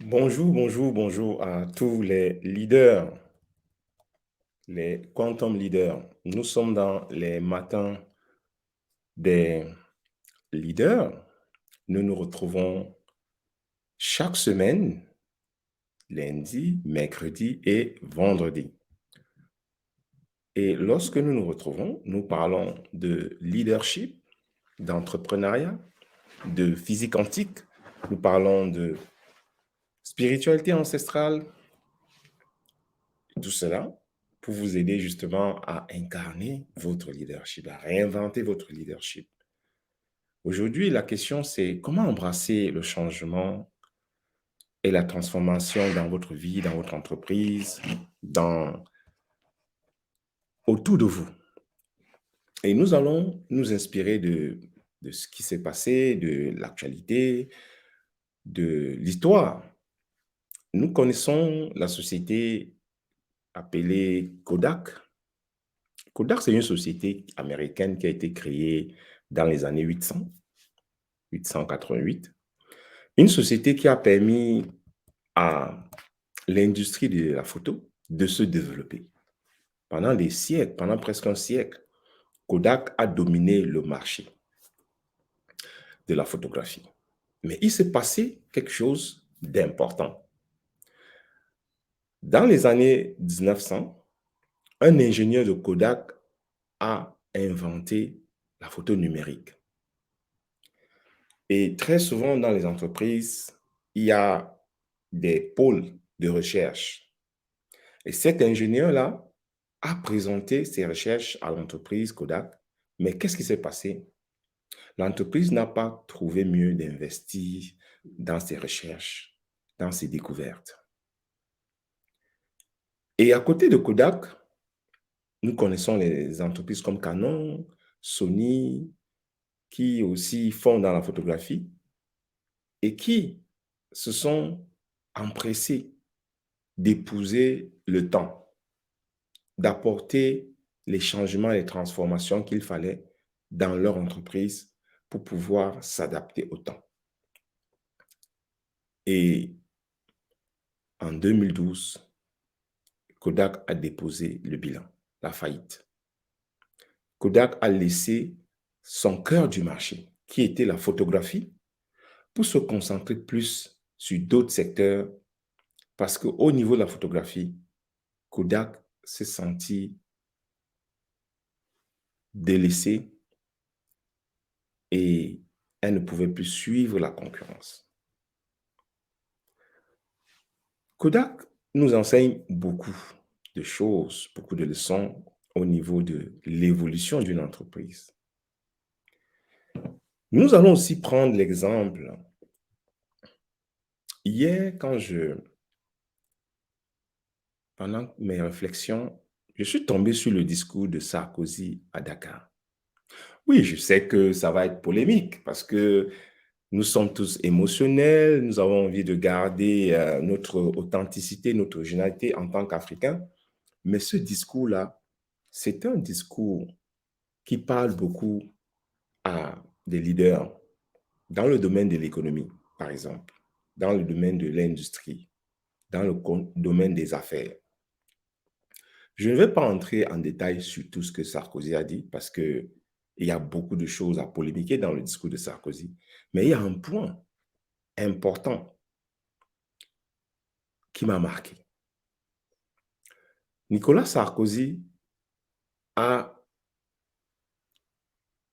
Bonjour, bonjour, bonjour à tous les leaders, les quantum leaders. Nous sommes dans les matins des leaders. Nous nous retrouvons chaque semaine, lundi, mercredi et vendredi. Et lorsque nous nous retrouvons, nous parlons de leadership, d'entrepreneuriat, de physique quantique. Nous parlons de spiritualité ancestrale, tout cela pour vous aider justement à incarner votre leadership, à réinventer votre leadership. Aujourd'hui, la question, c'est comment embrasser le changement et la transformation dans votre vie, dans votre entreprise, dans, autour de vous. Et nous allons nous inspirer de ce qui s'est passé, de l'actualité, de l'histoire. Nous connaissons la société appelée Kodak. Kodak, c'est une société américaine qui a été créée dans les années 888. Une société qui a permis à l'industrie de la photo de se développer. Pendant des siècles, pendant presque un siècle, Kodak a dominé le marché de la photographie. Mais il s'est passé quelque chose d'important. Dans les années 1900, un ingénieur de Kodak a inventé la photo numérique. Et très souvent dans les entreprises, il y a des pôles de recherche. Et cet ingénieur-là a présenté ses recherches à l'entreprise Kodak. Mais qu'est-ce qui s'est passé? L'entreprise n'a pas trouvé mieux d'investir dans ses recherches, dans ses découvertes. Et à côté de Kodak, nous connaissons les entreprises comme Canon, Sony, qui aussi font dans la photographie et qui se sont empressés d'épouser le temps, d'apporter les changements, les transformations qu'il fallait dans leur entreprise pour pouvoir s'adapter au temps. Et en 2012, Kodak a déposé le bilan, la faillite. Kodak a laissé son cœur du marché, qui était la photographie, pour se concentrer plus sur d'autres secteurs, parce qu'au niveau de la photographie, Kodak s'est senti délaissé et elle ne pouvait plus suivre la concurrence. Kodak nous enseigne beaucoup de choses, beaucoup de leçons au niveau de l'évolution d'une entreprise. Nous allons aussi prendre l'exemple. Hier, pendant mes réflexions, je suis tombé sur le discours de Sarkozy à Dakar. Oui, je sais que ça va être polémique parce que nous sommes tous émotionnels, nous avons envie de garder notre authenticité, notre originalité en tant qu'Africains. Mais ce discours-là, c'est un discours qui parle beaucoup à des leaders dans le domaine de l'économie, par exemple, dans le domaine de l'industrie, dans le domaine des affaires. Je ne vais pas entrer en détail sur tout ce que Sarkozy a dit parce qu'il y a beaucoup de choses à polémiquer dans le discours de Sarkozy. Mais il y a un point important qui m'a marqué. Nicolas Sarkozy a,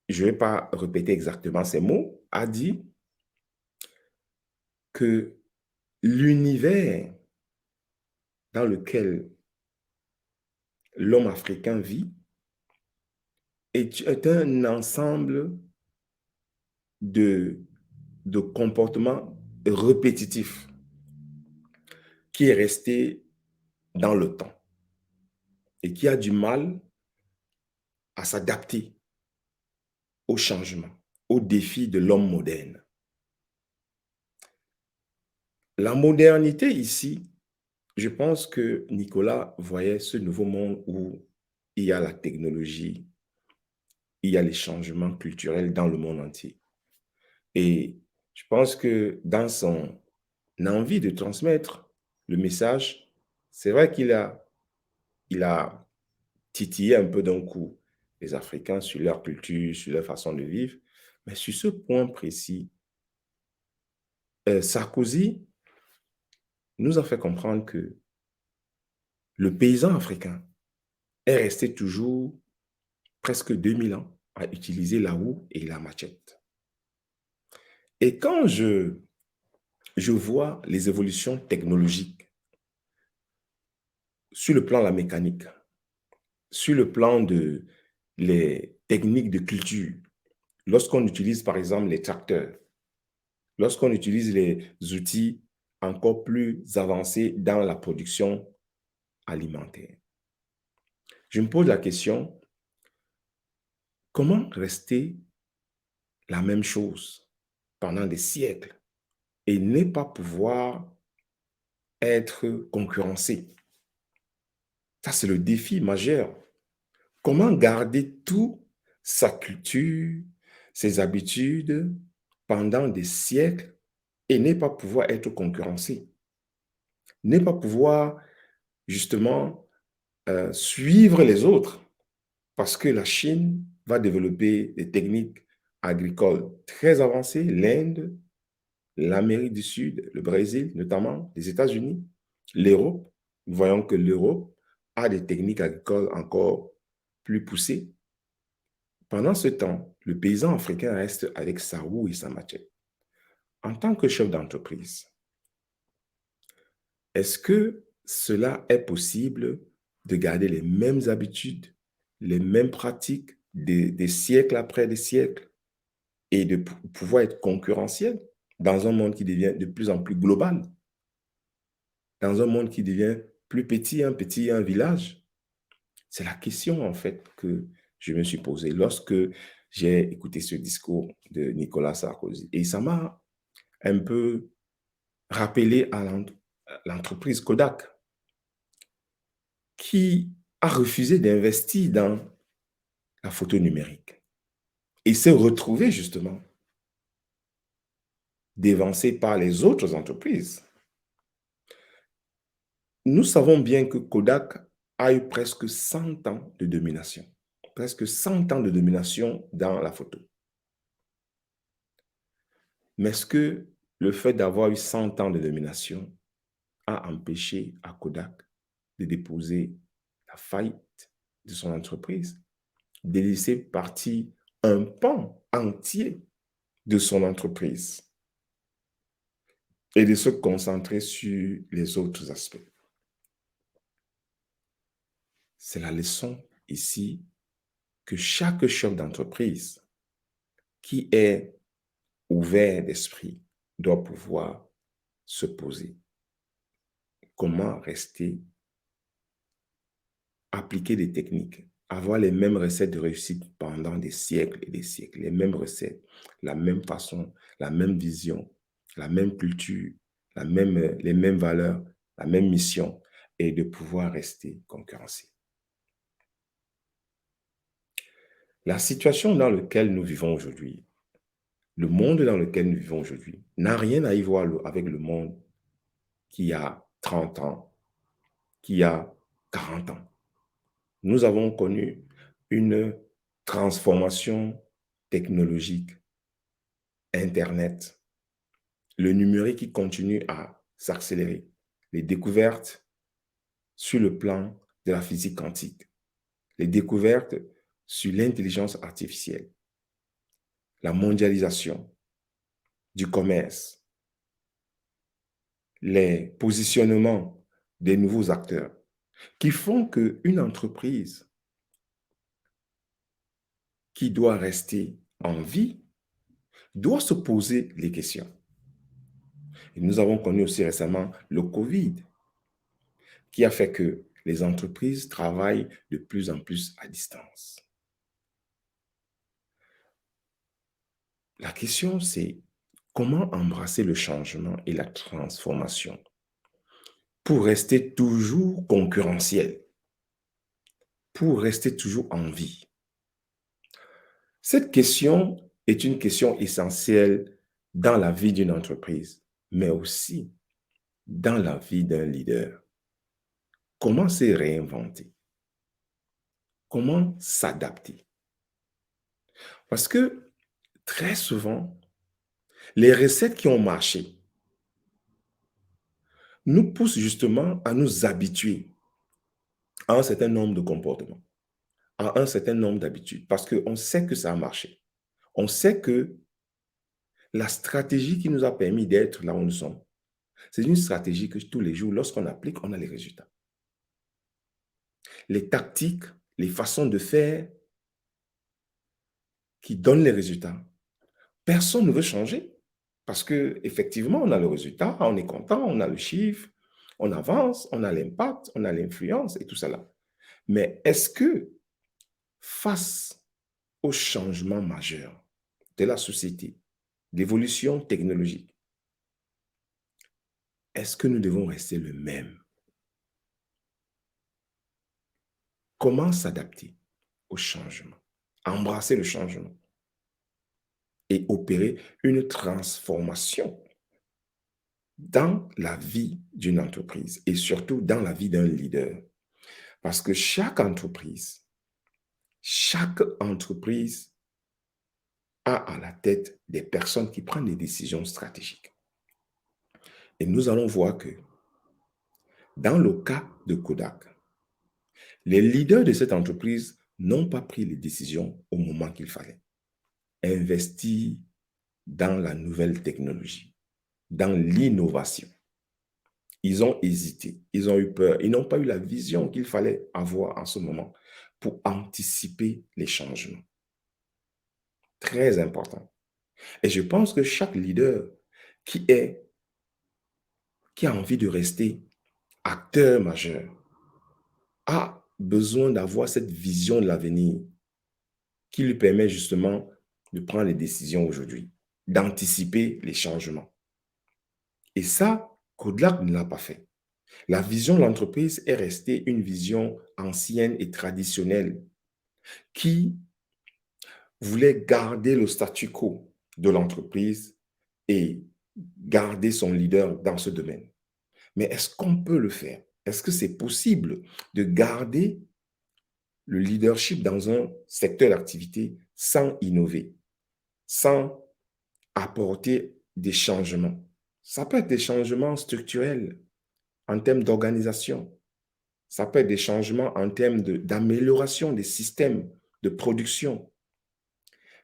je ne vais pas répéter exactement ces mots, a dit que l'univers dans lequel l'homme africain vit est un ensemble de, de comportements répétitifs qui est resté dans le temps et qui a du mal à s'adapter aux changements, aux défis de l'homme moderne. La modernité ici, je pense que Nicolas voyait ce nouveau monde où il y a la technologie, il y a les changements culturels dans le monde entier. Et je pense que dans son envie de transmettre le message. C'est vrai il a titillé un peu d'un coup les Africains sur leur culture, sur leur façon de vivre, mais sur ce point précis, Sarkozy nous a fait comprendre que le paysan africain est resté toujours presque 2000 ans à utiliser la houe et la machette. Et quand je vois les évolutions technologiques sur le plan de la mécanique, sur le plan de les techniques de culture, lorsqu'on utilise par exemple les tracteurs, lorsqu'on utilise les outils encore plus avancés dans la production alimentaire, je me pose la question, comment rester la même chose pendant des siècles et ne pas pouvoir être concurrencé? Ça, c'est le défi majeur. Comment garder tout, sa culture, ses habitudes pendant des siècles et ne pas pouvoir être concurrencé? Ne pas pouvoir justement suivre les autres parce que la Chine va développer des techniques agricoles très avancées, l'Inde, l'Amérique du Sud, le Brésil notamment, les États-Unis, l'Europe. Nous voyons que l'Europe a des techniques agricoles encore plus poussées. Pendant ce temps, le paysan africain reste avec sa roue et sa machette. En tant que chef d'entreprise, est-ce que cela est possible de garder les mêmes habitudes, les mêmes pratiques des siècles après des siècles et de pouvoir être concurrentiel dans un monde qui devient de plus en plus global, dans un monde qui devient plus petit, un village? C'est la question en fait que je me suis posée lorsque j'ai écouté ce discours de Nicolas Sarkozy. Et ça m'a un peu rappelé à l'entreprise Kodak qui a refusé d'investir dans la photo numérique et s'est retrouvé justement dévancé par les autres entreprises. Nous savons bien que Kodak a eu presque 100 ans de domination, presque 100 ans de domination dans la photo. Mais est-ce que le fait d'avoir eu 100 ans de domination a empêché à Kodak de déposer la faillite de son entreprise, de laisser partir un pan entier de son entreprise et de se concentrer sur les autres aspects? C'est la leçon ici que chaque chef d'entreprise qui est ouvert d'esprit doit pouvoir se poser. Comment rester, appliquer des techniques, avoir les mêmes recettes de réussite pendant des siècles et des siècles, les mêmes recettes, la même façon, la même vision, la même culture, les mêmes valeurs, la même mission, et de pouvoir rester concurrenciel. La situation dans laquelle nous vivons aujourd'hui, le monde dans lequel nous vivons aujourd'hui, n'a rien à y voir avec le monde qui a 30 ans, qui a 40 ans. Nous avons connu une transformation technologique, Internet, le numérique qui continue à s'accélérer, les découvertes sur le plan de la physique quantique, les découvertes sur l'intelligence artificielle, la mondialisation du commerce, les positionnements des nouveaux acteurs qui font qu'une entreprise qui doit rester en vie doit se poser les questions. Et nous avons connu aussi récemment le Covid qui a fait que les entreprises travaillent de plus en plus à distance. La question, c'est comment embrasser le changement et la transformation pour rester toujours concurrentiel, pour rester toujours en vie. Cette question est une question essentielle dans la vie d'une entreprise, mais aussi dans la vie d'un leader? Comment se réinventer? Comment s'adapter? Parce que très souvent, les recettes qui ont marché nous poussent justement à nous habituer à un certain nombre de comportements, à un certain nombre d'habitudes, parce qu'on sait que ça a marché. On sait que la stratégie qui nous a permis d'être là où nous sommes, c'est une stratégie que tous les jours, lorsqu'on applique, on a les résultats. Les tactiques, les façons de faire qui donnent les résultats, personne ne veut changer parce que effectivement, on a le résultat, on est content, on a le chiffre, on avance, on a l'impact, on a l'influence et tout ça là. Mais est-ce que face au changement majeur de la société, d'évolution technologique, est-ce que nous devons rester le même? Comment s'adapter au changement? Embrasser le changement et opérer une transformation dans la vie d'une entreprise et surtout dans la vie d'un leader. Parce que chaque entreprise a à la tête des personnes qui prennent des décisions stratégiques. Et nous allons voir que dans le cas de Kodak, les leaders de cette entreprise n'ont pas pris les décisions au moment qu'il fallait. Investir dans la nouvelle technologie, dans l'innovation. Ils ont hésité, ils ont eu peur, ils n'ont pas eu la vision qu'il fallait avoir en ce moment pour anticiper les changements. Très important. Et je pense que chaque leader qui est, qui a envie de rester acteur majeur a besoin d'avoir cette vision de l'avenir qui lui permet justement de prendre les décisions aujourd'hui, d'anticiper les changements. Et ça, Kodak ne l'a pas fait. La vision de l'entreprise est restée une vision ancienne et traditionnelle qui voulait garder le statu quo de l'entreprise et garder son leader dans ce domaine. Mais est-ce qu'on peut le faire? Est-ce que c'est possible de garder le leadership dans un secteur d'activité sans innover, sans apporter des changements? Ça peut être des changements structurels en termes d'organisation. Ça peut être des changements en termes d'amélioration des systèmes de production.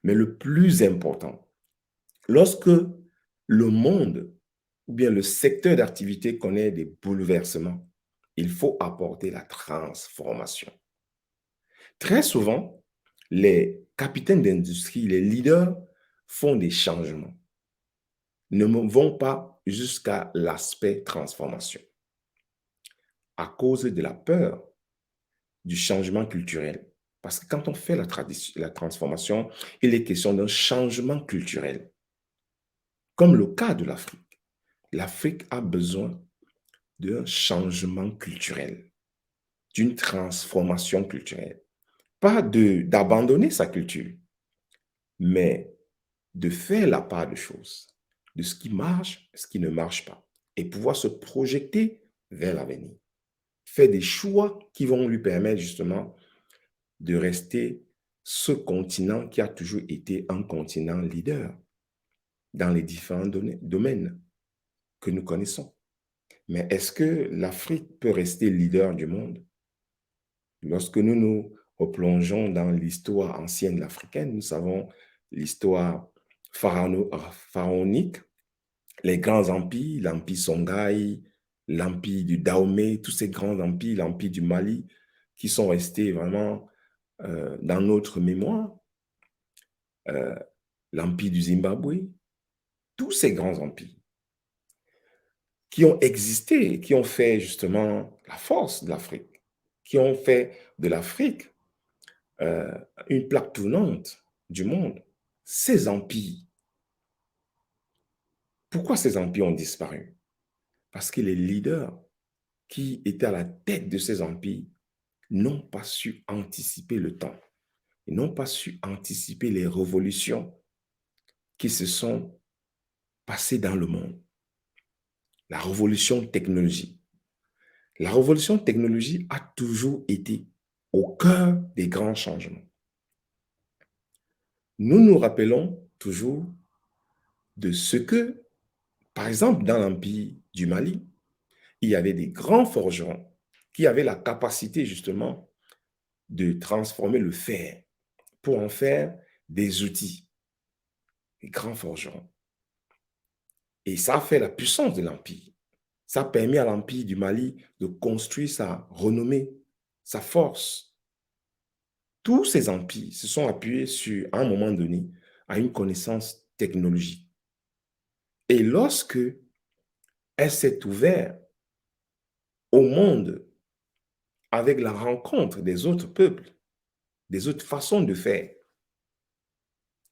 Mais le plus important, lorsque le monde ou bien le secteur d'activité connaît des bouleversements, il faut apporter la transformation. Très souvent, les capitaines d'industrie, les leaders font des changements, ne vont pas jusqu'à l'aspect transformation à cause de la peur du changement culturel. Parce que quand on fait la transformation, il est question d'un changement culturel, comme le cas de l'Afrique. L'Afrique a besoin d'un changement culturel, d'une transformation culturelle. Pas d'abandonner sa culture, mais de faire la part des choses, de ce qui marche, ce qui ne marche pas, et pouvoir se projeter vers l'avenir. Faire des choix qui vont lui permettre justement de rester ce continent qui a toujours été un continent leader dans les différents domaines que nous connaissons. Mais est-ce que l'Afrique peut rester leader du monde? Lorsque nous nous replongeons dans l'histoire ancienne africaine, nous savons l'histoire pharaonique, les grands empires, l'empire Songhai, l'empire du Dahomey, tous ces grands empires, l'empire du Mali, qui sont restés vraiment dans notre mémoire, euh, l'empire du Zimbabwe, tous ces grands empires qui ont existé, qui ont fait justement la force de l'Afrique, qui ont fait de l'Afrique euh, une plaque tournante du monde. Ces empires, pourquoi ces empires ont disparu? Parce que les leaders qui étaient à la tête de ces empires n'ont pas su anticiper le temps. Ils n'ont pas su anticiper les révolutions qui se sont passées dans le monde. la révolution technologique. La révolution technologique a toujours été au cœur des grands changements. Nous nous rappelons toujours de ce que, par exemple, dans l'Empire du Mali, il y avait des grands forgerons qui avaient la capacité justement de transformer le fer pour en faire des outils, des grands forgerons. Et ça a fait la puissance de l'Empire. Ça a permis à l'Empire du Mali de construire sa renommée, sa force. Tous ces empires se sont appuyés sur, à un moment donné, à une connaissance technologique. Et lorsque elle s'est ouverte au monde avec la rencontre des autres peuples, des autres façons de faire,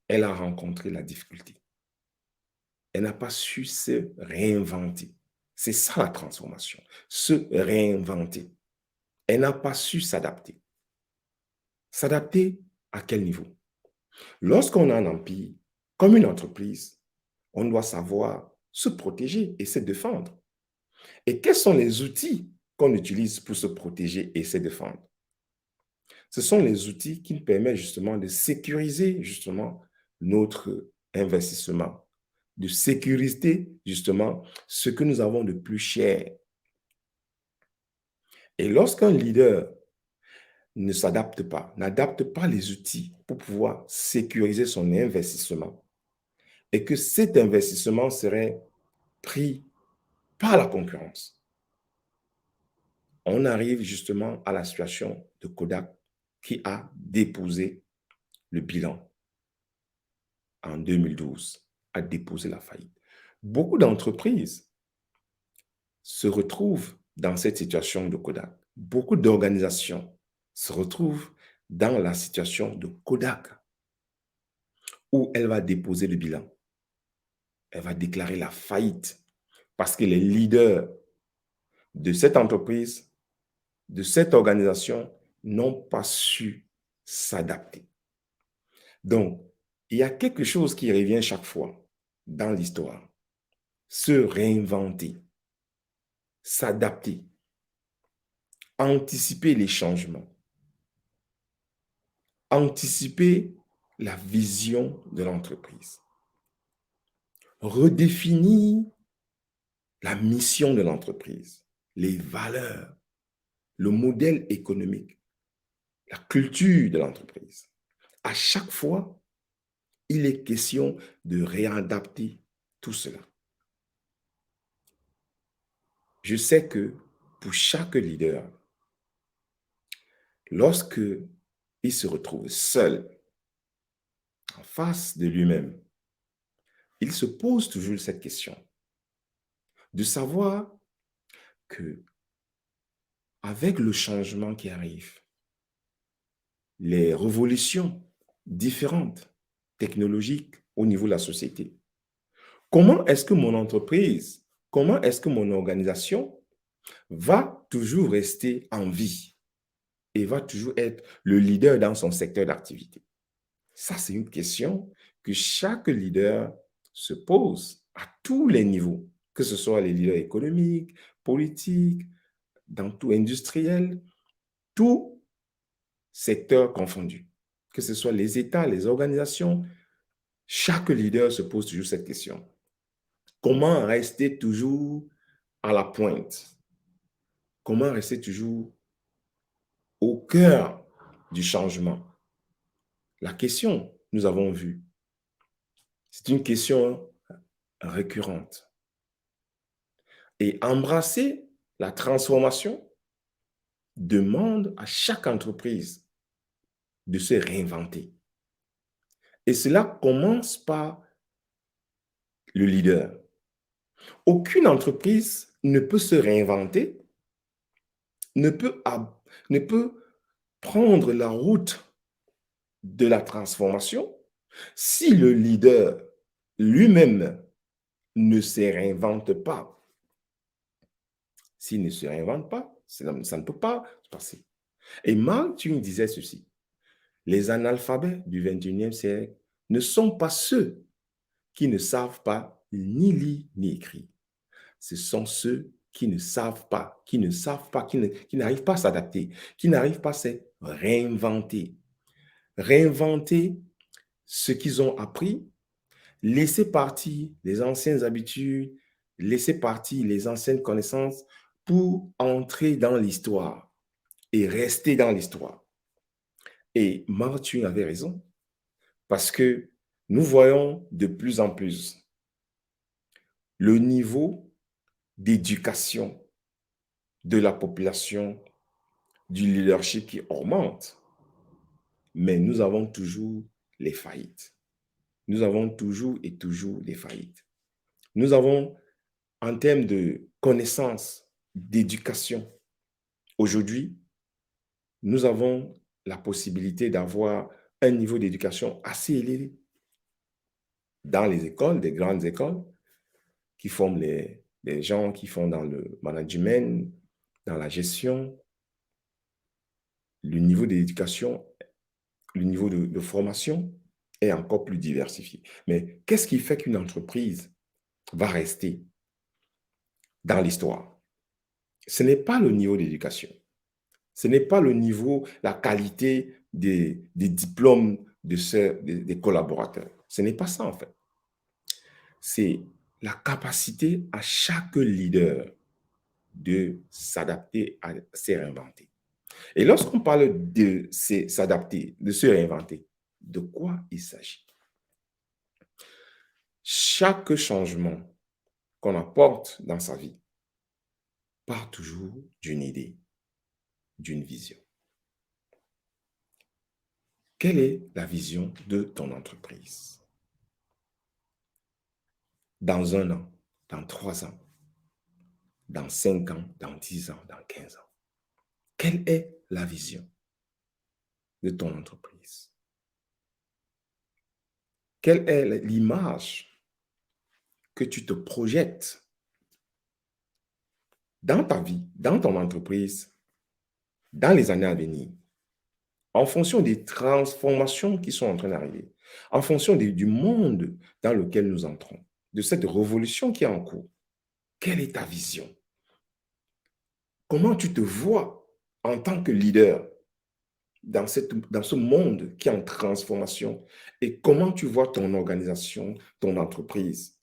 elle a rencontré la difficulté. Elle n'a pas su se réinventer. C'est ça la transformation, se réinventer. Elle n'a pas su s'adapter. S'adapter à quel niveau? Lorsqu'on a un empire, comme une entreprise, on doit savoir se protéger et se défendre. Et quels sont les outils qu'on utilise pour se protéger et se défendre? Ce sont les outils qui nous permettent justement de sécuriser justement notre investissement, de sécuriser justement ce que nous avons de plus cher. Et lorsqu'un leader ne s'adapte pas, n'adapte pas les outils pour pouvoir sécuriser son investissement, et que cet investissement serait pris par la concurrence, on arrive justement à la situation de Kodak qui a déposé le bilan en 2012, a déposé la faillite. Beaucoup d'entreprises se retrouvent dans cette situation de Kodak. Beaucoup d'organisations se retrouvent dans la situation de Kodak, où elle va déposer le bilan. Elle va déclarer la faillite parce que les leaders de cette entreprise, de cette organisation, n'ont pas su s'adapter. Donc, il y a quelque chose qui revient chaque fois dans l'histoire. Se réinventer, s'adapter, anticiper les changements, anticiper la vision de l'entreprise, redéfinir la mission de l'entreprise, les valeurs, le modèle économique, la culture de l'entreprise. À chaque fois, il est question de réadapter tout cela. Je sais que pour chaque leader, lorsque il se retrouve seul, en face de lui-même, il se pose toujours cette question de savoir que avec le changement qui arrive, les révolutions différentes, technologiques au niveau de la société, comment est-ce que mon entreprise, comment est-ce que mon organisation va toujours rester en vie et va toujours être le leader dans son secteur d'activité? Ça, c'est une question que chaque leader se pose à tous les niveaux, que ce soit les leaders économiques, politiques, dans tout industriel, tout secteur confondu, que ce soit les États, les organisations, chaque leader se pose toujours cette question. Comment rester toujours à la pointe? Comment rester toujours au cœur du changement? La question, nous avons vu, c'est une question récurrente. Et embrasser la transformation demande à chaque entreprise de se réinventer. Et cela commence par le leader. Aucune entreprise ne peut se réinventer, ne peut, ne peut prendre la route de la transformation si le leader lui-même ne se réinvente pas. S'il ne se réinvente pas, ça ne peut pas se passer. Et Mark Twain disait ceci: les analphabètes du 21e siècle ne sont pas ceux qui ne savent pas ni lire ni écrire. ce sont ceux qui n'arrivent pas à s'adapter, qui n'arrivent pas à se réinventer. Réinventer ce qu'ils ont appris, laisser partir les anciennes habitudes, laisser partir les anciennes connaissances pour entrer dans l'histoire et rester dans l'histoire. Et Martin avait raison, parce que nous voyons de plus en plus le niveau d'éducation de la population, du leadership qui augmente, mais nous avons toujours les faillites. Nous avons toujours et toujours des faillites. Nous avons, en termes de connaissances, d'éducation, aujourd'hui, nous avons la possibilité d'avoir un niveau d'éducation assez élevé dans les écoles, des grandes écoles, qui forment les gens qui font dans le management, dans la gestion. Le niveau d'éducation, le niveau de formation est encore plus diversifié. Mais qu'est-ce qui fait qu'une entreprise va rester dans l'histoire? Ce n'est pas le niveau d'éducation. Ce n'est pas le niveau, la qualité des diplômes des collaborateurs. Ce n'est pas ça, en fait. C'est la capacité à chaque leader de s'adapter, à se réinventer. Et lorsqu'on parle de s'adapter, de se réinventer, de quoi il s'agit? Chaque changement qu'on apporte dans sa vie part toujours d'une idée, d'une vision. Quelle est la vision de ton entreprise? Dans 1 an, dans 3 ans, dans 5 ans, dans 10 ans, dans 15 ans. Quelle est la vision de ton entreprise? Quelle est l'image que tu te projettes dans ta vie, dans ton entreprise, dans les années à venir, en fonction des transformations qui sont en train d'arriver, en fonction du monde dans lequel nous entrons, de cette révolution qui est en cours? Quelle est ta vision? Comment tu te vois en tant que leader dans ce monde qui est en transformation, et comment tu vois ton organisation, ton entreprise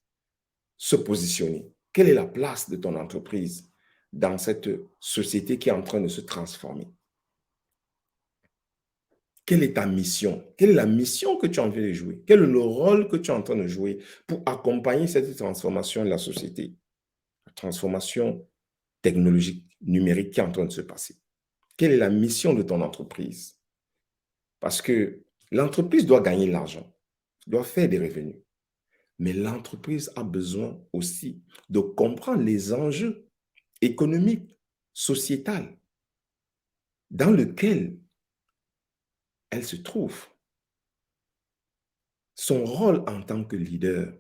se positionner? Quelle est la place de ton entreprise dans cette société qui est en train de se transformer? Quelle est ta mission? Quelle est la mission que tu es en train de jouer? Quel est le rôle que tu es en train de jouer pour accompagner cette transformation de la société? La transformation technologique, numérique qui est en train de se passer. Quelle est la mission de ton entreprise? Parce que l'entreprise doit gagner de l'argent, doit faire des revenus. Mais l'entreprise a besoin aussi de comprendre les enjeux économiques, sociétaux dans lesquels elle se trouve. Son rôle en tant que leader,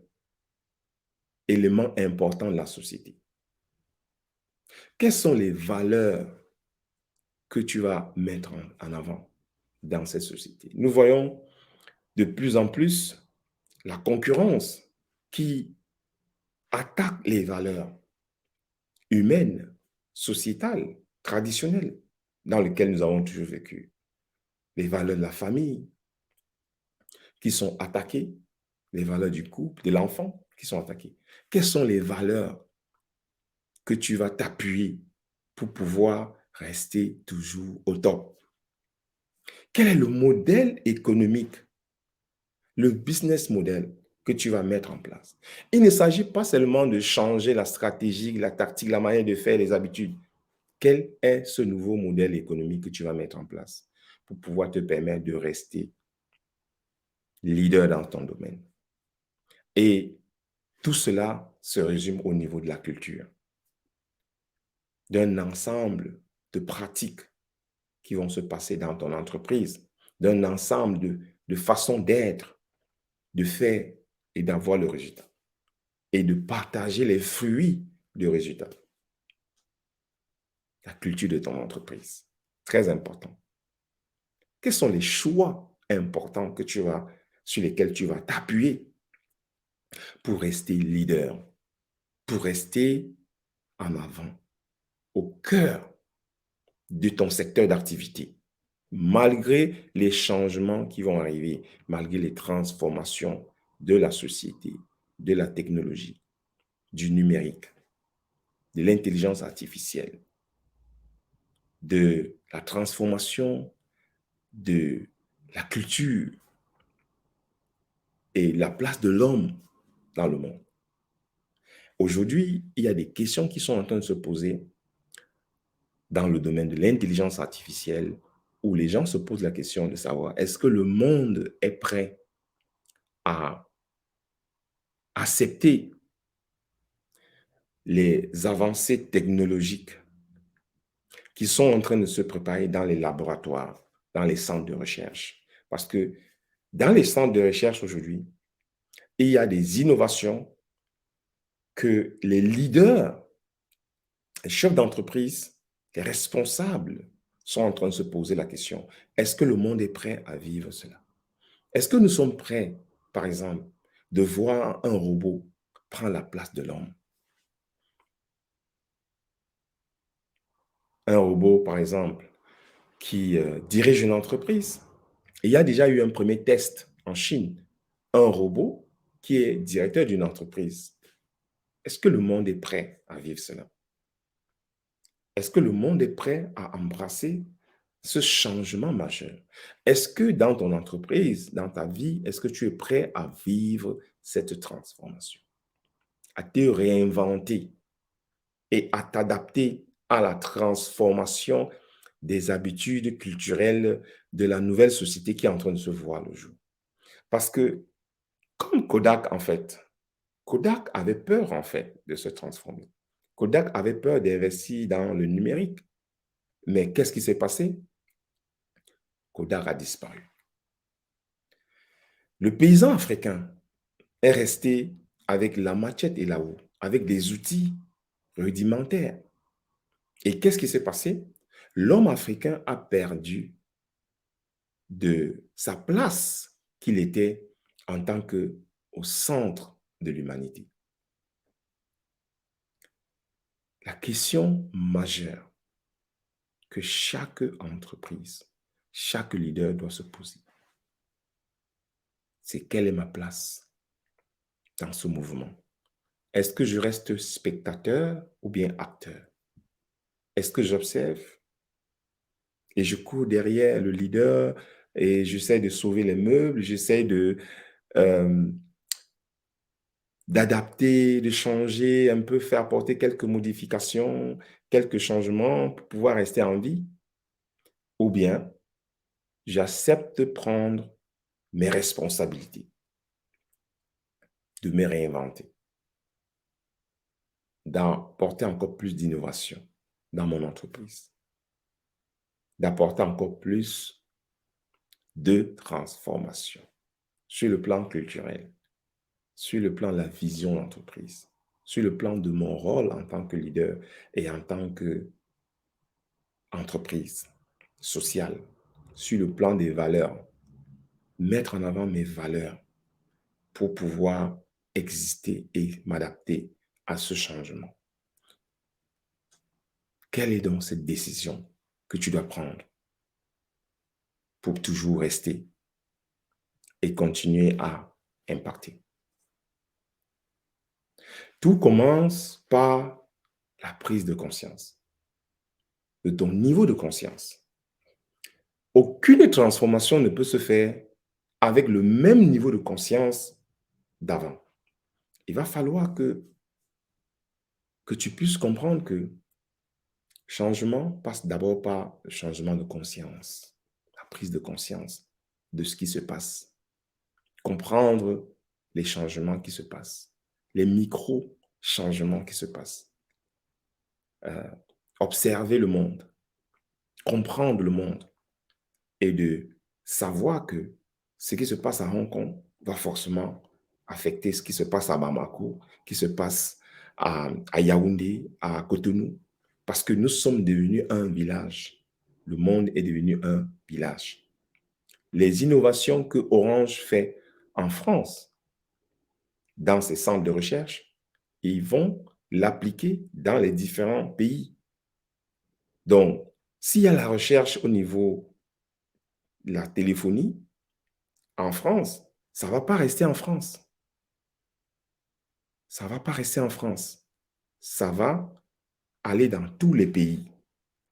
élément important de la société. Quelles sont les valeurs que tu vas mettre en avant dans cette société? Nous voyons de plus en plus la concurrence qui attaque les valeurs humaines, sociétales, traditionnelles, dans lesquelles nous avons toujours vécu. Les valeurs de la famille qui sont attaquées, les valeurs du couple, de l'enfant qui sont attaquées. Quelles sont les valeurs que tu vas t'appuyer pour pouvoir rester toujours au top? Quel est le modèle économique, le business model que tu vas mettre en place? Il ne s'agit pas seulement de changer la stratégie, la tactique, la manière de faire, les habitudes. Quel est ce nouveau modèle économique que tu vas mettre en place pour pouvoir te permettre de rester leader dans ton domaine? Et tout cela se résume au niveau de la culture, d'un ensemble de pratiques qui vont se passer dans ton entreprise, d'un ensemble de façons d'être, de faire et d'avoir le résultat, et de partager les fruits du résultat. La culture de ton entreprise, très important. Quels sont les choix importants sur lesquels tu vas t'appuyer pour rester leader, pour rester en avant, au cœur de ton secteur d'activité, malgré les changements qui vont arriver, malgré les transformations de la société, de la technologie, du numérique, de l'intelligence artificielle, de la transformation de la culture et la place de l'homme dans le monde. Aujourd'hui, il y a des questions qui sont en train de se poser dans le domaine de l'intelligence artificielle où les gens se posent la question de savoir est-ce que le monde est prêt à accepter les avancées technologiques qui sont en train de se préparer dans les laboratoires, dans les centres de recherche. Parce que dans les centres de recherche aujourd'hui, il y a des innovations que les leaders, les chefs d'entreprise, les responsables sont en train de se poser la question. Est-ce que le monde est prêt à vivre cela? Est-ce que nous sommes prêts, par exemple, de voir un robot prendre la place de l'homme? Un robot, par exemple, qui dirige une entreprise. Il y a déjà eu un premier test en Chine. Un robot qui est directeur d'une entreprise. Est-ce que le monde est prêt à vivre cela? Est-ce que le monde est prêt à embrasser ce changement majeur? Est-ce que dans ton entreprise, dans ta vie, est-ce que tu es prêt à vivre cette transformation, à te réinventer et à t'adapter à la transformation des habitudes culturelles de la nouvelle société qui est en train de se voir le jour? Parce que, comme Kodak, en fait, Kodak avait peur, en fait, de se transformer. Kodak avait peur d'investir dans le numérique. Mais qu'est-ce qui s'est passé? Kodak a disparu. Le paysan africain est resté avec la machette et la houe, avec des outils rudimentaires. Et qu'est-ce qui s'est passé? L'homme africain a perdu de sa place qu'il était en tant qu'au centre de l'humanité. La question majeure que chaque entreprise, chaque leader doit se poser, c'est quelle est ma place dans ce mouvement? Est-ce que je reste spectateur ou bien acteur? Est-ce que j'observe et je cours derrière le leader et j'essaie de sauver les meubles, j'essaie euh, d'adapter, de changer un peu, faire apporter quelques modifications, quelques changements pour pouvoir rester en vie? Ou bien j'accepte de prendre mes responsabilités, de me réinventer, d'apporter encore plus d'innovation dans mon entreprise, d'apporter encore plus de transformation sur le plan culturel, sur le plan de la vision d'entreprise, sur le plan de mon rôle en tant que leader et en tant qu'entreprise sociale, sur le plan des valeurs, mettre en avant mes valeurs pour pouvoir exister et m'adapter à ce changement. Quelle est donc cette décision que tu dois prendre pour toujours rester et continuer à impacter? Tout commence par la prise de conscience, de ton niveau de conscience. Aucune transformation ne peut se faire avec le même niveau de conscience d'avant. Il va falloir que tu puisses comprendre que changement passe d'abord par le changement de conscience, la prise de conscience de ce qui se passe, comprendre les changements qui se passent, les micro-changements qui se passent, euh, observer le monde, comprendre le monde et de savoir que ce qui se passe à Hong Kong va forcément affecter ce qui se passe à Bamako, qui se passe à Yaoundé, à Cotonou, parce que nous sommes devenus un village. Le monde est devenu un village. Les innovations que Orange fait en France, dans ses centres de recherche, ils vont l'appliquer dans les différents pays. Donc, s'il y a la recherche au niveau de la téléphonie en France, ça ne va pas rester en France. Ça ne va pas rester en France. Ça va aller dans tous les pays.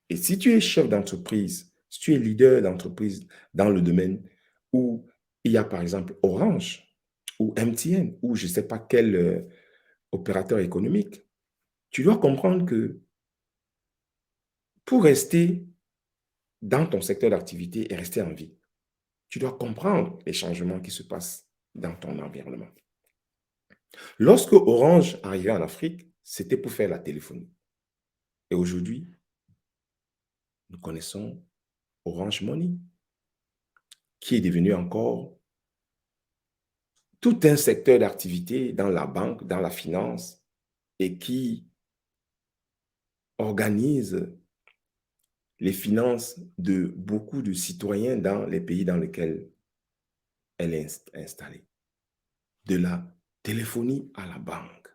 Et si tu es chef d'entreprise, si tu es leader d'entreprise dans le domaine où il y a par exemple Orange ou MTN ou je ne sais pas quel opérateur économique, tu dois comprendre que pour rester dans ton secteur d'activité et rester en vie, tu dois comprendre les changements qui se passent dans ton environnement. Lorsque Orange arrivait en Afrique, c'était pour faire la téléphonie. Et aujourd'hui, nous connaissons Orange Money, qui est devenu encore tout un secteur d'activité dans la banque, dans la finance, et qui organise les finances de beaucoup de citoyens dans les pays dans lesquels elle est installée. De la téléphonie à la banque,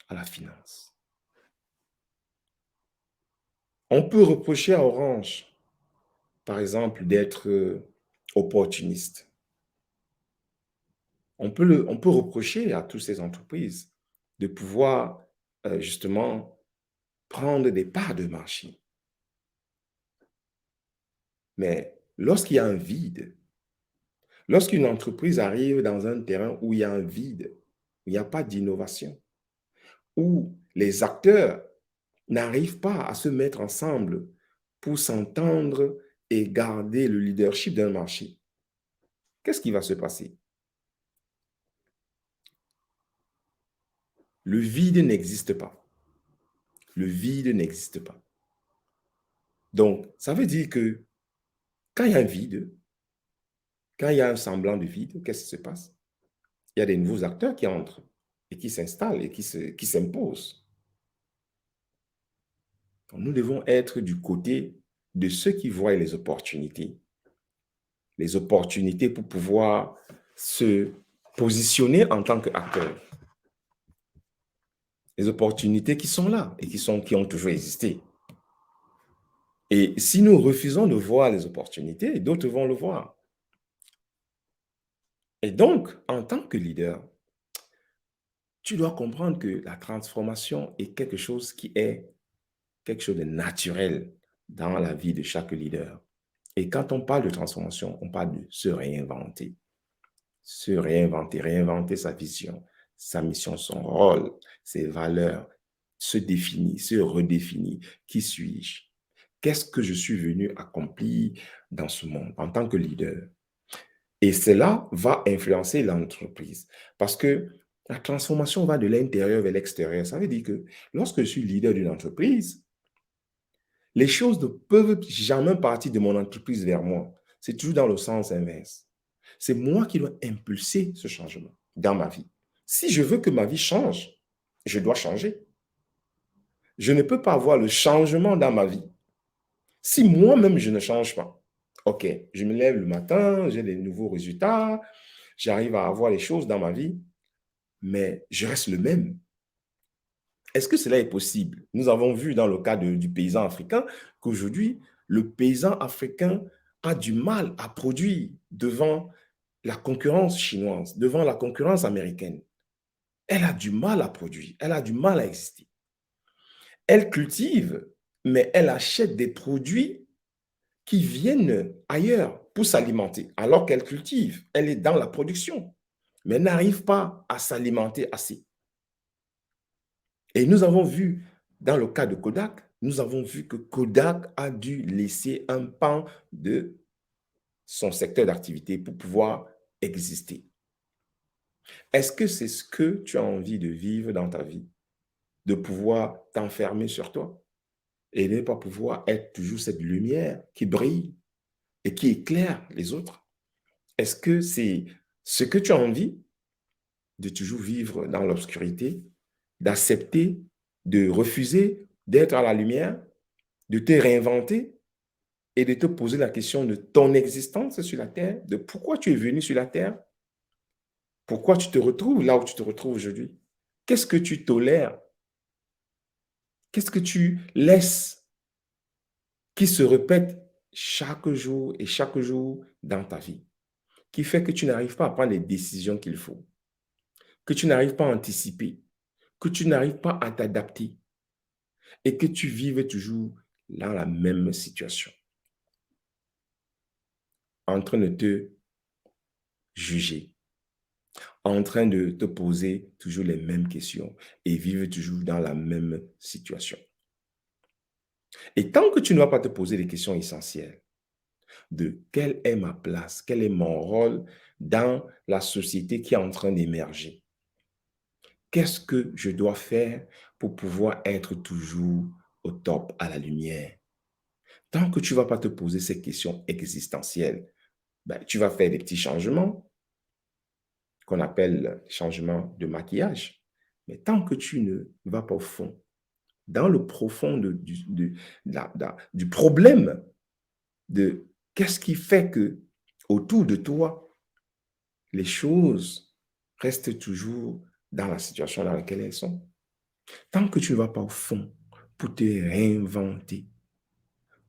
à la finance. On peut reprocher à Orange, par exemple, d'être opportuniste. On peut reprocher à toutes ces entreprises de pouvoir justement prendre des parts de marché. Mais lorsqu'il y a un vide, lorsqu'une entreprise arrive dans un terrain où il y a un vide, où il n'y a pas d'innovation, où les acteurs n'arrivent pas à se mettre ensemble pour s'entendre et garder le leadership d'un marché, qu'est-ce qui va se passer? Le vide n'existe pas. Le vide n'existe pas. Donc, ça veut dire que quand il y a un vide, quand il y a un semblant de vide, qu'est-ce qui se passe? Il y a des nouveaux acteurs qui entrent et qui s'installent et qui s'imposent. Donc, nous devons être du côté de ceux qui voient les opportunités pour pouvoir se positionner en tant qu'acteur. Les opportunités qui sont là et qui ont toujours existé. Et si nous refusons de voir les opportunités, d'autres vont le voir. Et donc, en tant que leader, tu dois comprendre que la transformation est quelque chose qui est quelque chose de naturel dans la vie de chaque leader. Et quand on parle de transformation, on parle de se réinventer. Se réinventer, réinventer sa vision, sa mission, son rôle, ses valeurs, se définir, se redéfinir. Qui suis-je? Qu'est-ce que je suis venu accomplir dans ce monde en tant que leader? Et cela va influencer l'entreprise parce que la transformation va de l'intérieur vers l'extérieur. Ça veut dire que lorsque je suis leader d'une entreprise, les choses ne peuvent jamais partir de mon entreprise vers moi. C'est toujours dans le sens inverse. C'est moi qui dois impulser ce changement dans ma vie. Si je veux que ma vie change, je dois changer. Je ne peux pas avoir le changement dans ma vie si moi-même je ne change pas. OK, je me lève le matin, j'ai des nouveaux résultats, j'arrive à avoir les choses dans ma vie, mais je reste le même. Est-ce que cela est possible? Nous avons vu dans le cas du paysan africain qu'aujourd'hui, le paysan africain a du mal à produire devant la concurrence chinoise, devant la concurrence américaine. Elle a du mal à produire, elle a du mal à exister. Elle cultive, mais elle achète des produits qui viennent ailleurs pour s'alimenter, alors qu'elle cultive, elle est dans la production, mais n'arrive pas à s'alimenter assez. Et nous avons vu, dans le cas de Kodak, nous avons vu que Kodak a dû laisser un pan de son secteur d'activité pour pouvoir exister. Est-ce que c'est ce que tu as envie de vivre dans ta vie? De pouvoir t'enfermer sur toi et ne pas pouvoir être toujours cette lumière qui brille et qui éclaire les autres? Est-ce que c'est ce que tu as envie de toujours vivre dans l'obscurité, d'accepter, de refuser d'être à la lumière, de te réinventer et de te poser la question de ton existence sur la terre, de pourquoi tu es venu sur la terre, pourquoi tu te retrouves là où tu te retrouves aujourd'hui, qu'est-ce que tu tolères Qu'est-ce que tu laisses qui se répète chaque jour dans ta vie, qui fait que tu n'arrives pas à prendre les décisions qu'il faut, que tu n'arrives pas à anticiper, que tu n'arrives pas à t'adapter et que tu vives toujours dans la même situation, en train de te juger, en train de te poser toujours les mêmes questions et vivre toujours dans la même situation. Et tant que tu ne vas pas te poser des questions essentielles de quelle est ma place, quel est mon rôle dans la société qui est en train d'émerger, qu'est-ce que je dois faire pour pouvoir être toujours au top, à la lumière? Tant que tu ne vas pas te poser ces questions existentielles, ben, tu vas faire des petits changements qu'on appelle changements de maquillage. Mais tant que tu ne vas pas au fond, dans le profond du problème, de qu'est-ce qui fait que autour de toi, les choses restent toujours dans la situation dans laquelle elles sont. Tant que tu ne vas pas au fond pour te réinventer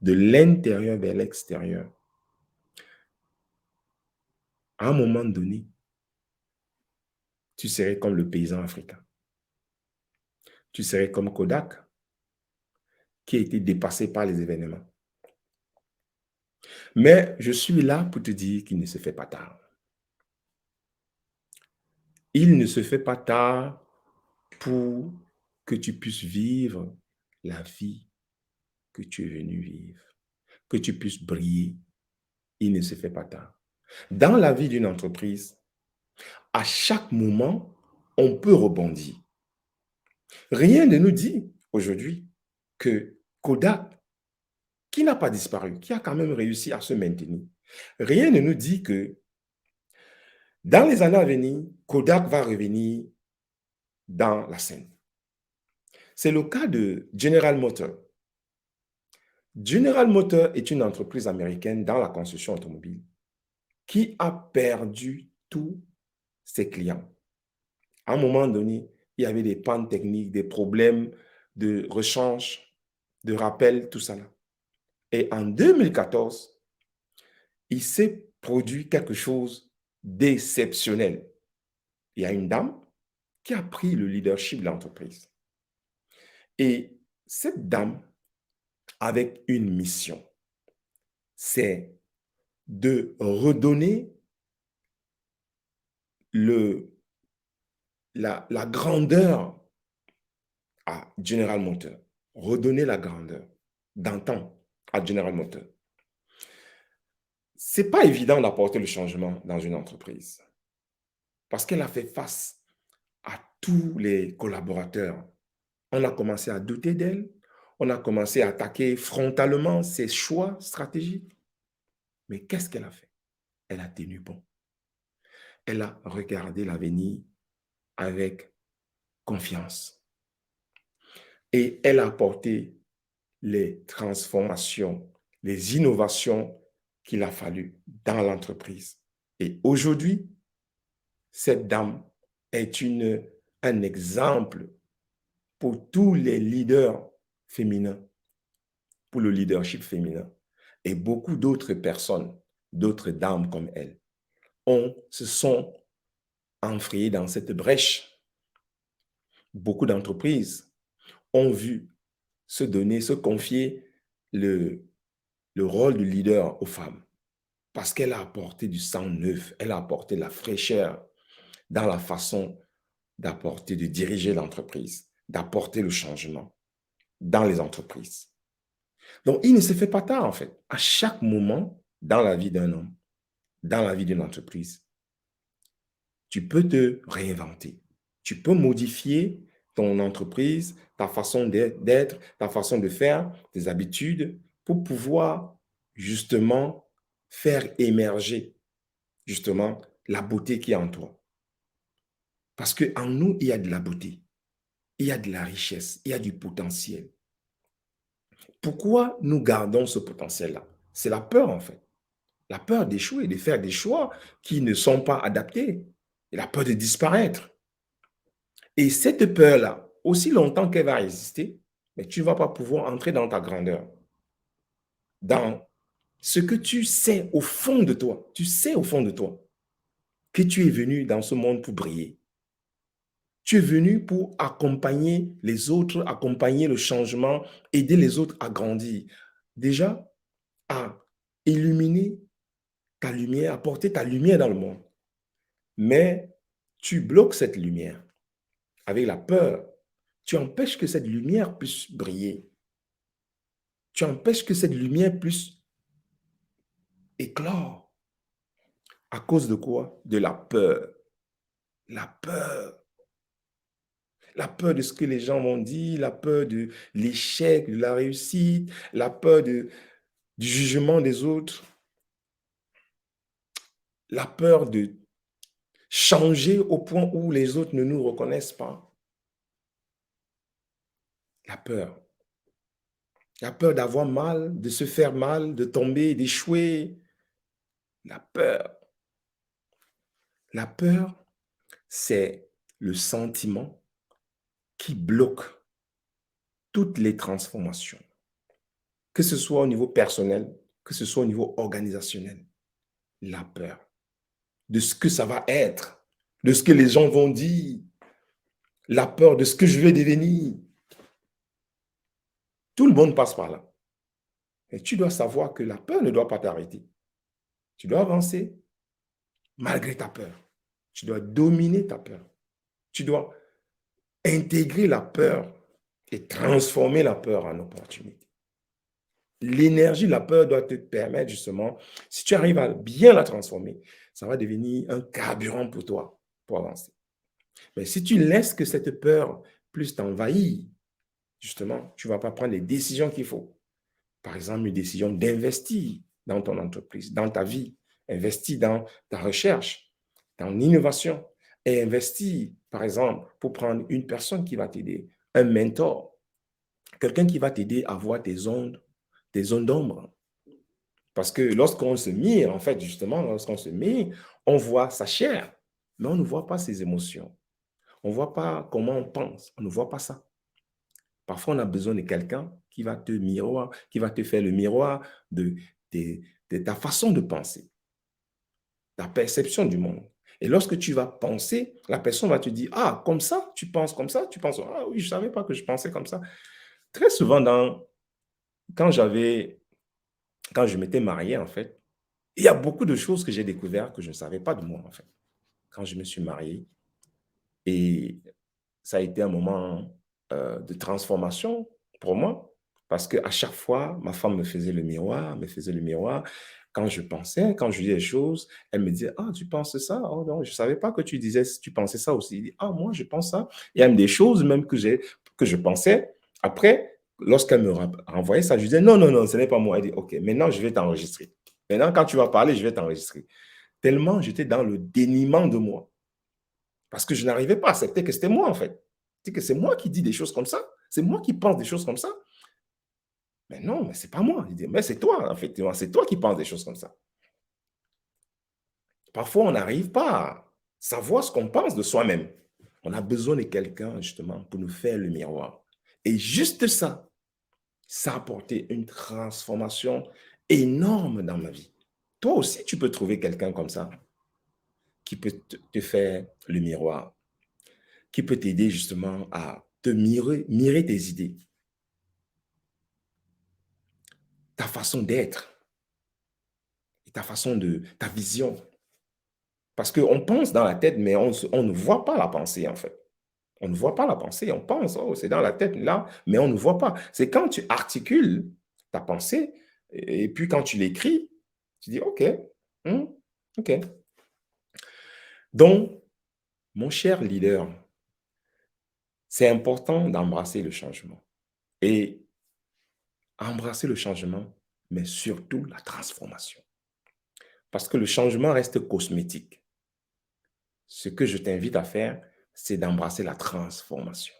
de l'intérieur vers l'extérieur, à un moment donné, tu serais comme le paysan africain. Tu serais comme Kodak, qui a été dépassé par les événements. Mais je suis là pour te dire qu'il ne se fait pas tard. Il ne se fait pas tard pour que tu puisses vivre la vie que tu es venu vivre, que tu puisses briller. Il ne se fait pas tard. Dans la vie d'une entreprise, à chaque moment, on peut rebondir. Rien ne nous dit aujourd'hui que Kodak, qui n'a pas disparu, qui a quand même réussi à se maintenir, rien ne nous dit que dans les années à venir, Kodak va revenir dans la scène. C'est le cas de General Motors. General Motors est une entreprise américaine dans la construction automobile qui a perdu tous ses clients. À un moment donné, il y avait des pannes techniques, des problèmes de rechange, de rappel, tout ça là. Et en 2014, il s'est produit quelque chose d'exceptionnel. Il y a une dame qui a pris le leadership de l'entreprise. Et cette dame, avec une mission, c'est de redonner la grandeur à General Motors. Redonner la grandeur d'antan à General Motors. Ce n'est pas évident d'apporter le changement dans une entreprise parce qu'elle a fait face à tous les collaborateurs. On a commencé à douter d'elle, on a commencé à attaquer frontalement ses choix stratégiques. Mais qu'est-ce qu'elle a fait? Elle a tenu bon. Elle a regardé l'avenir avec confiance. Et elle a apporté les transformations, les innovations qu'il a fallu dans l'entreprise. Et aujourd'hui, cette dame est un exemple pour tous les leaders féminins, pour le leadership féminin. Et beaucoup d'autres personnes, d'autres dames comme elle, se sont enfreignées dans cette brèche. Beaucoup d'entreprises ont vu se confier le rôle de leader aux femmes parce qu'elle a apporté du sang neuf, elle a apporté la fraîcheur dans la façon d'apporter, de diriger l'entreprise, d'apporter le changement dans les entreprises. Donc, il ne se fait pas tard, en fait. À chaque moment dans la vie d'un homme, dans la vie d'une entreprise, tu peux te réinventer. Tu peux modifier ton entreprise, ta façon d'être, ta façon de faire, tes habitudes, pour pouvoir justement faire émerger justement la beauté qui est en toi. Parce qu'en nous, il y a de la beauté, il y a de la richesse, il y a du potentiel. Pourquoi nous gardons ce potentiel-là? C'est la peur, en fait. La peur d'échouer, de faire des choix qui ne sont pas adaptés. Et la peur de disparaître. Et cette peur-là, aussi longtemps qu'elle va exister, mais tu ne vas pas pouvoir entrer dans ta grandeur, dans ce que tu sais au fond de toi. Tu sais au fond de toi que tu es venu dans ce monde pour briller. Tu es venu pour accompagner les autres, accompagner le changement, aider les autres à grandir. Déjà, à illuminer ta lumière, apporter ta lumière dans le monde. Mais tu bloques cette lumière avec la peur. Tu empêches que cette lumière puisse briller. Tu empêches que cette lumière puisse éclore. À cause de quoi? De la peur. La peur. La peur de ce que les gens vont dire, la peur de l'échec, de la réussite, la peur du jugement des autres, la peur de changer au point où les autres ne nous reconnaissent pas. La peur. La peur d'avoir mal, de se faire mal, de tomber, d'échouer. La peur. La peur, c'est le sentiment qui bloque toutes les transformations, que ce soit au niveau personnel, que ce soit au niveau organisationnel. La peur de ce que ça va être, de ce que les gens vont dire, la peur de ce que je vais devenir. Tout le monde passe par là. Et tu dois savoir que la peur ne doit pas t'arrêter. Tu dois avancer malgré ta peur. Tu dois dominer ta peur. Tu dois intégrer la peur et transformer la peur en opportunité. L'énergie de la peur doit te permettre justement, si tu arrives à bien la transformer, ça va devenir un carburant pour toi, pour avancer. Mais si tu laisses que cette peur plus t'envahir, justement, tu ne vas pas prendre les décisions qu'il faut. Par exemple, une décision d'investir dans ton entreprise, dans ta vie, investir dans ta recherche, dans l'innovation et investir, par exemple, pour prendre une personne qui va t'aider, un mentor, quelqu'un qui va t'aider à voir tes zones d'ombre. Parce que lorsqu'on se mire, en fait, justement, lorsqu'on se mire, on voit sa chair, mais on ne voit pas ses émotions. On ne voit pas comment on pense. On ne voit pas ça. Parfois, on a besoin de quelqu'un qui va te miroir, qui va te faire le miroir de, de ta façon de penser, ta perception du monde. Et lorsque tu vas penser, la personne va te dire, ah, comme ça, tu penses, ah oui, je ne savais pas que je pensais comme ça. Très souvent, quand quand je m'étais marié, en fait, il y a beaucoup de choses que j'ai découvertes que je ne savais pas de moi, en fait. Quand je me suis marié, et ça a été un moment de transformation pour moi, parce qu'à chaque fois, ma femme me faisait le miroir, me faisait le miroir. Quand je pensais, quand je disais des choses, elle me disait, ah, tu penses ça? Oh non, je ne savais pas que tu pensais ça aussi. Il dit, ah, moi, je pense ça. Il y a même des choses même que je pensais. Après, lorsqu'elle me renvoyait ça, je disais, non, non, non, ce n'est pas moi. Elle dit, OK, maintenant, je vais t'enregistrer. Maintenant, quand tu vas parler, je vais t'enregistrer. Tellement j'étais dans le déniement de moi. Parce que je n'arrivais pas à accepter que c'était moi, en fait. C'est que c'est moi qui dis des choses comme ça. C'est moi qui pense des choses comme ça. Mais non, mais c'est pas moi. Il dit, mais c'est toi, effectivement. C'est toi qui penses des choses comme ça. Parfois, on n'arrive pas à savoir ce qu'on pense de soi-même. On a besoin de quelqu'un, justement, pour nous faire le miroir. Et juste ça, ça a apporté une transformation énorme dans ma vie. Toi aussi, tu peux trouver quelqu'un comme ça qui peut te faire le miroir, qui peut t'aider justement à te mirer tes idées, ta façon d'être, ta vision. Parce qu'on pense dans la tête, mais on ne voit pas la pensée, en fait. On ne voit pas la pensée, on pense, oh, c'est dans la tête là, mais on ne voit pas. C'est quand tu articules ta pensée, et puis quand tu l'écris, tu dis, OK, hmm, OK. Donc, mon cher leader, c'est important d'embrasser le changement. Et embrasser le changement, mais surtout la transformation. Parce que le changement reste cosmétique. Ce que je t'invite à faire, c'est d'embrasser la transformation,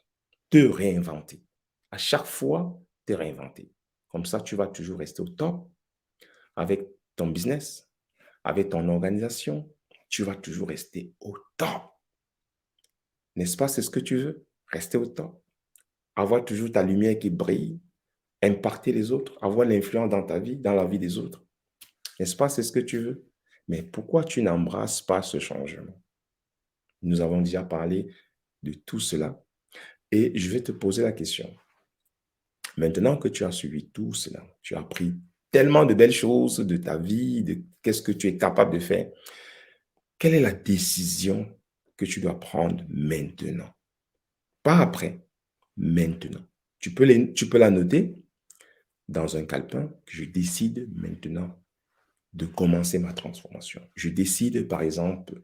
te réinventer. À chaque fois, te réinventer. Comme ça, tu vas toujours rester au top avec ton business, avec ton organisation. Tu vas toujours rester au top. N'est-ce pas? C'est ce que tu veux? Rester au top. avoir toujours ta lumière qui brille, impacter les autres, avoir l'influence dans ta vie, dans la vie des autres. N'est-ce pas? C'est ce que tu veux. Mais pourquoi tu n'embrasses pas ce changement? Nous avons déjà parlé de tout cela et je vais te poser la question. Maintenant que tu as suivi tout cela, tu as appris tellement de belles choses de ta vie, de qu'est-ce que tu es capable de faire. Quelle est la décision que tu dois prendre maintenant? Pas après, maintenant. Tu peux la noter dans un calepin que je décide maintenant de commencer ma transformation. Je décide, par exemple,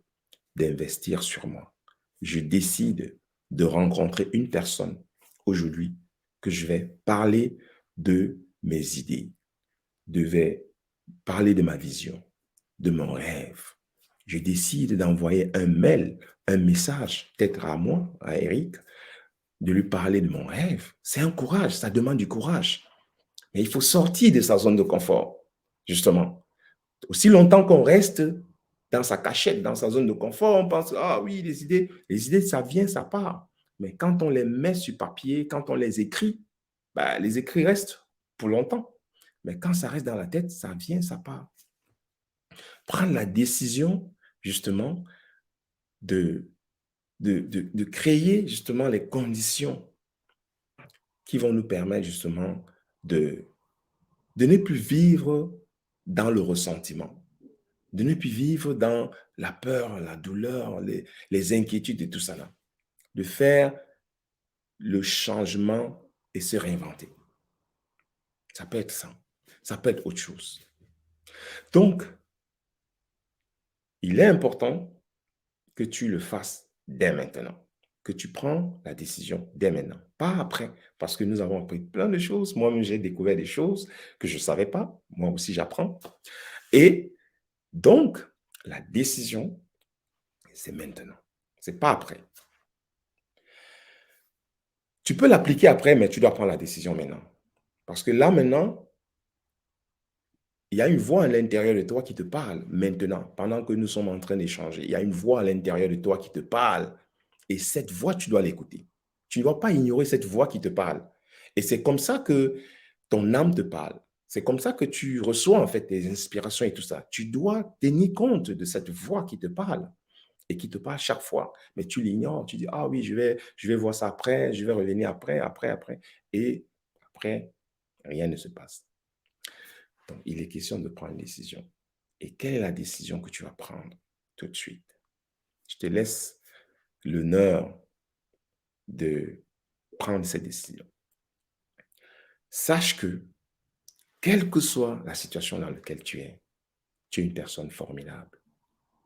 d'investir sur moi. Je décide de rencontrer une personne aujourd'hui que je vais parler de mes idées, je vais parler de ma vision, de mon rêve. Je décide d'envoyer un mail, un message, peut-être à moi, à Eric, de lui parler de mon rêve. C'est un courage, ça demande du courage. Mais il faut sortir de sa zone de confort, justement. Aussi longtemps qu'on reste dans sa cachette, dans sa zone de confort, on pense, ah oui, les idées, ça vient, ça part. Mais quand on les met sur papier, quand on les écrit, bah, les écrits restent pour longtemps. Mais quand ça reste dans la tête, ça vient, ça part. Prendre la décision, justement, de, de créer, justement, les conditions qui vont nous permettre, justement, de, de ne plus vivre dans le ressentiment, de ne plus vivre dans la peur, la douleur, les inquiétudes et tout ça là. De faire le changement et se réinventer. Ça peut être ça. Ça peut être autre chose. Donc, il est important que tu le fasses dès maintenant, que tu prends la décision dès maintenant, pas après, parce que nous avons appris plein de choses. Moi-même, j'ai découvert des choses que je ne savais pas. Moi aussi, j'apprends. Et donc, la décision, c'est maintenant. C'est pas après. Tu peux l'appliquer après, mais tu dois prendre la décision maintenant. Parce que là, maintenant, il y a une voix à l'intérieur de toi qui te parle maintenant, pendant que nous sommes en train d'échanger. Il y a une voix à l'intérieur de toi qui te parle. Et cette voix, tu dois l'écouter. Tu ne dois pas ignorer cette voix qui te parle. Et c'est comme ça que ton âme te parle. C'est comme ça que tu reçois en fait tes inspirations et tout ça. Tu dois tenir compte de cette voix qui te parle et qui te parle chaque fois. Mais tu l'ignores. Tu dis, ah oui, je vais voir ça après, je vais revenir après, après, après. Et après, rien ne se passe. Donc, il est question de prendre une décision. Et quelle est la décision que tu vas prendre tout de suite? Je te laisse l'honneur de prendre cette décision. Sache que, quelle que soit la situation dans laquelle tu es une personne formidable.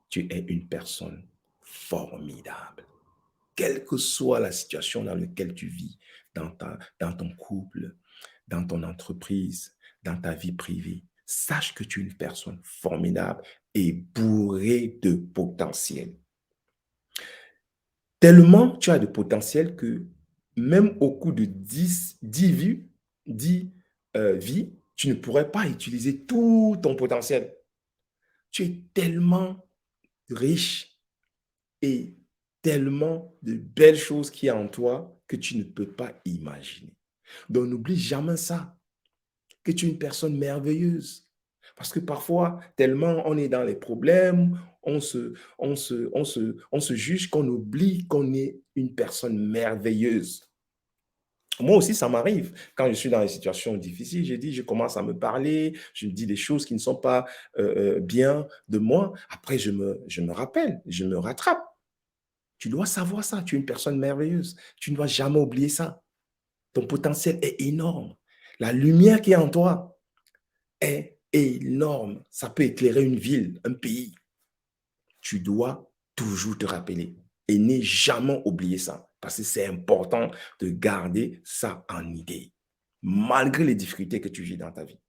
Tu es une personne formidable. Quelle que soit la situation dans laquelle tu vis, dans ton couple, dans ton entreprise, dans ta vie privée, sache que tu es une personne formidable et bourrée de potentiel. Tellement tu as de potentiel que même au cours de 10 vies, 10 vies, tu ne pourrais pas utiliser tout ton potentiel. Tu es tellement riche et tellement de belles choses qu'il y a en toi que tu ne peux pas imaginer. Donc, n'oublie jamais ça, que tu es une personne merveilleuse. Parce que parfois, tellement on est dans les problèmes, on se juge qu'on oublie qu'on est une personne merveilleuse. Moi aussi, ça m'arrive. Quand je suis dans des situations difficiles, je commence à me parler, je me dis des choses qui ne sont pas bien de moi. Après, je me rappelle, je me rattrape. Tu dois savoir ça. Tu es une personne merveilleuse. Tu ne dois jamais oublier ça. Ton potentiel est énorme. La lumière qui est en toi est énorme. Ça peut éclairer une ville, un pays. Tu dois toujours te rappeler et ne jamais oublier ça parce que c'est important de garder ça en idée, malgré les difficultés que tu vis dans ta vie.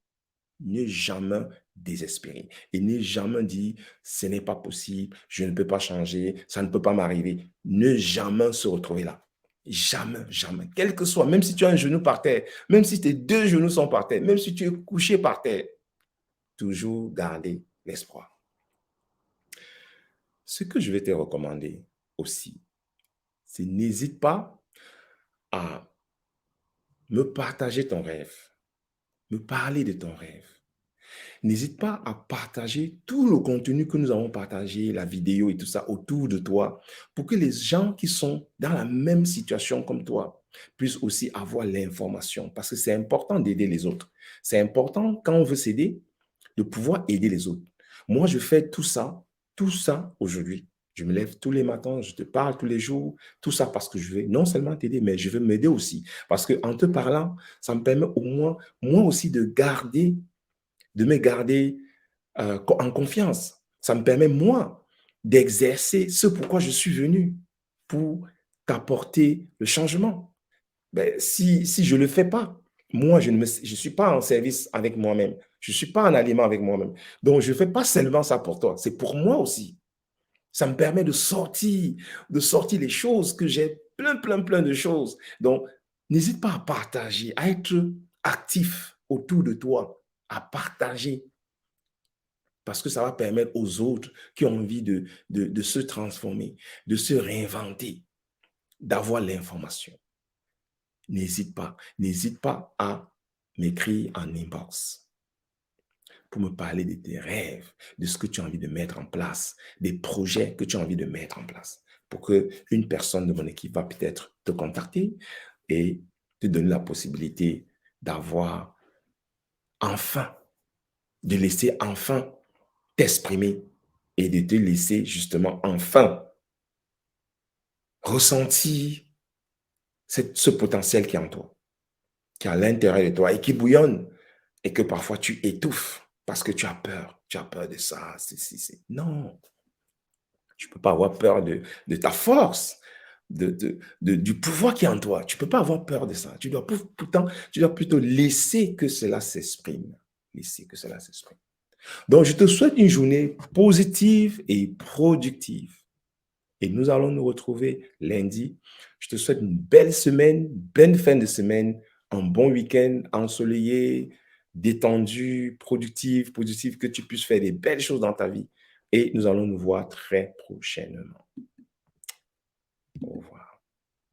Ne jamais désespérer et ne jamais dire ce n'est pas possible, je ne peux pas changer, ça ne peut pas m'arriver. Ne jamais se retrouver là. Jamais, jamais. Quel que soit, même si tu as un genou par terre, même si tes deux genoux sont par terre, même si tu es couché par terre, toujours garder l'espoir. Ce que je vais te recommander aussi, c'est n'hésite pas à me partager ton rêve, me parler de ton rêve. N'hésite pas à partager tout le contenu que nous avons partagé, la vidéo et tout ça autour de toi, pour que les gens qui sont dans la même situation comme toi puissent aussi avoir l'information. Parce que c'est important d'aider les autres. C'est important, quand on veut s'aider, de pouvoir aider les autres. Moi, je fais tout ça aujourd'hui. Je me lève tous les matins, je te parle tous les jours, tout ça parce que je veux non seulement t'aider, mais je veux m'aider aussi. Parce qu'en te parlant, ça me permet au moins, moi aussi, de me garder en confiance. Ça me permet, moi, d'exercer ce pourquoi je suis venu, pour t'apporter le changement. Ben, si je ne le fais pas, moi, je suis pas en service avec moi-même. Je ne suis pas en aliment avec moi-même. Donc, je ne fais pas seulement ça pour toi, c'est pour moi aussi. Ça me permet de sortir les choses que j'ai, plein de choses. Donc, n'hésite pas à partager, à être actif autour de toi, à partager parce que ça va permettre aux autres qui ont envie de se transformer, de se réinventer, d'avoir l'information. N'hésite pas à m'écrire en inbox pour me parler de tes rêves, de ce que tu as envie de mettre en place, des projets que tu as envie de mettre en place, pour qu'une personne de mon équipe va peut-être te contacter et te donner la possibilité d'avoir enfin, de laisser enfin t'exprimer et de te laisser justement enfin ressentir ce potentiel qui est en toi, qui est à l'intérieur de toi et qui bouillonne et que parfois tu étouffes parce que tu as peur. Tu as peur de ça, Non, tu ne peux pas avoir peur de ta force, du pouvoir qui est en toi. Tu ne peux pas avoir peur de ça. Tu dois plutôt laisser que cela s'exprime. Laisser que cela s'exprime. Donc, je te souhaite une journée positive et productive. Et nous allons nous retrouver lundi. Je te souhaite une belle semaine, belle fin de semaine, un bon week-end ensoleillé, détendu, productif, que tu puisses faire des belles choses dans ta vie. Et nous allons nous voir très prochainement. Au revoir.